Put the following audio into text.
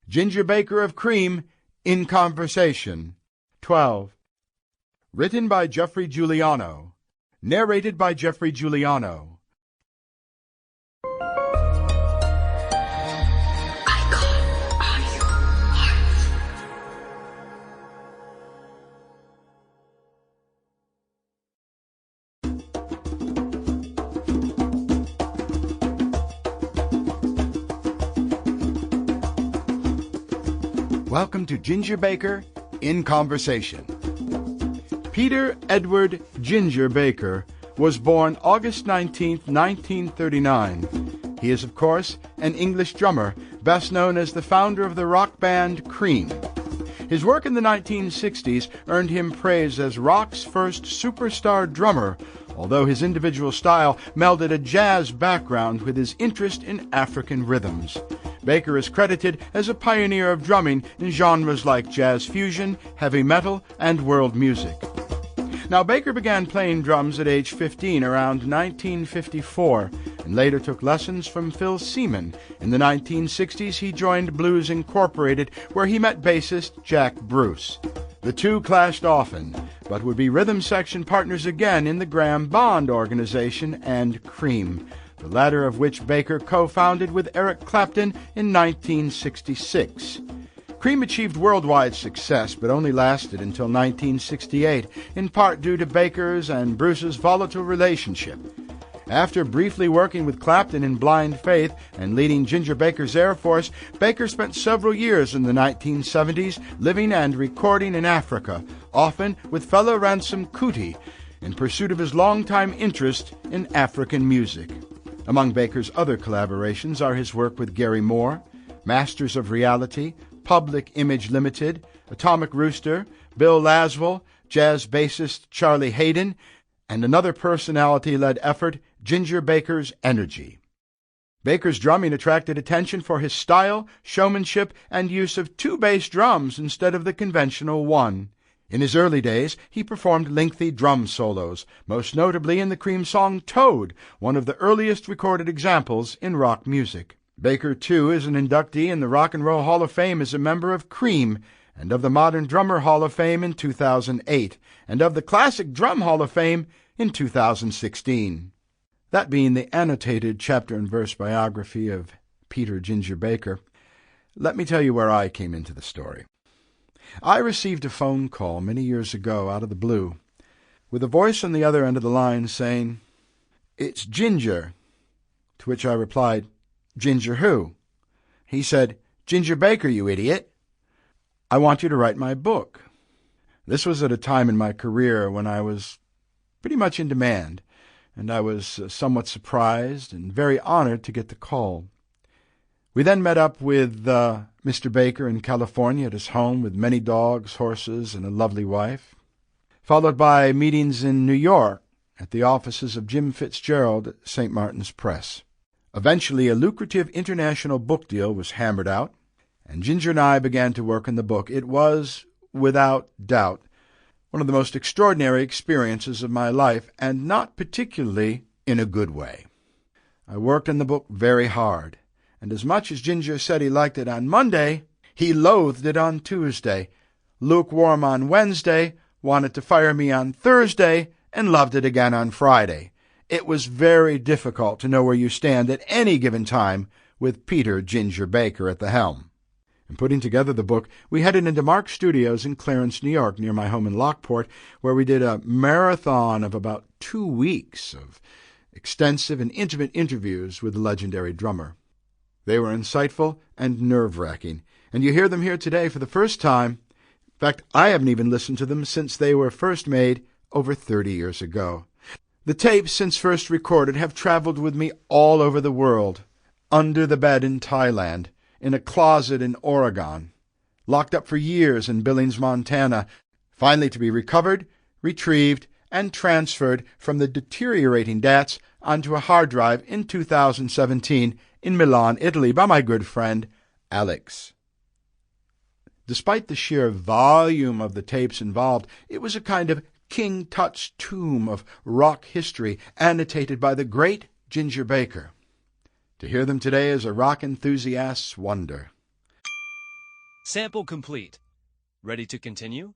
Ginger Baker of Cream, in Conversation. 12. Written by Geoffrey Giuliano. Narrated by Geoffrey Giuliano. Welcome to Ginger Baker in Conversation. Peter Edward Ginger Baker was born August 19, 1939. He is, of course, an English drummer, best known as the founder of the rock band Cream. His work in the 1960s earned him praise as rock's first superstar drummer, although his individual style melded a jazz background with his interest in African rhythms. Baker is credited as a pioneer of drumming in genres like jazz fusion, heavy metal, and world music. Now, Baker began playing drums at age 15 around 1954, and later took lessons from Phil Seaman. In the 1960s, he joined Blues Incorporated, where he met bassist Jack Bruce. The two clashed often, but would be rhythm section partners again in the Graham Bond Organization and Cream, the latter of which Baker co-founded with Eric Clapton in 1966. Cream achieved worldwide success, but only lasted until 1968, in part due to Baker's and Bruce's volatile relationship. After briefly working with Clapton in Blind Faith and leading Ginger Baker's Air Force, Baker spent several years in the 1970s living and recording in Africa, often with fellow Ransom Kuti, in pursuit of his longtime interest in African music. Among Baker's other collaborations are his work with Gary Moore, Masters of Reality, Public Image Limited, Atomic Rooster, Bill Laswell, jazz bassist Charlie Hayden, and another personality-led effort, Ginger Baker's Energy. Baker's drumming attracted attention for his style, showmanship, and use of two bass drums instead of the conventional one. In his early days, he performed lengthy drum solos, most notably in the Cream song Toad, one of the earliest recorded examples in rock music. Baker, too, is an inductee in the Rock and Roll Hall of Fame as a member of Cream, and of the Modern Drummer Hall of Fame in 2008, and of the Classic Drum Hall of Fame in 2016. That being the annotated chapter and verse biography of Peter Ginger Baker, let me tell you where I came into the story. I received a phone call many years ago out of the blue, with a voice on the other end of the line saying, "It's Ginger," to which I replied, "Ginger who?" He said, "Ginger Baker, you idiot. I want you to write my book." This was at a time in my career when I was pretty much in demand, and I was somewhat surprised and very honored to get the call. We then met up with Mr. Baker in California at his home with many dogs, horses, and a lovely wife, followed by meetings in New York at the offices of Jim Fitzgerald at St. Martin's Press. Eventually, a lucrative international book deal was hammered out, and Ginger and I began to work on the book. It was, without doubt, one of the most extraordinary experiences of my life, and not particularly in a good way. I worked on the book very hard, and as much as Ginger said he liked it on Monday, he loathed it on Tuesday, lukewarm on Wednesday, wanted to fire me on Thursday, and loved it again on Friday. It was very difficult to know where you stand at any given time with Peter Ginger Baker at the helm. In putting together the book, we headed into Mark Studios in Clarence, New York, near my home in Lockport, where we did a marathon of about 2 weeks of extensive and intimate interviews with the legendary drummer. They were insightful and nerve-wracking, and you hear them here today for the first time. In fact, I haven't even listened to them since they were first made over 30 years ago. The tapes, since first recorded, have traveled with me all over the world, under the bed in Thailand, in a closet in Oregon, locked up for years in Billings, Montana, finally to be recovered, retrieved, and transferred from the deteriorating DATs onto a hard drive in 2017 in Milan, Italy, by my good friend Alex. Despite the sheer volume of the tapes involved, it was a kind of King Tut's tomb of rock history annotated by the great Ginger Baker. To hear them today is a rock enthusiast's wonder. Sample complete. Ready to continue?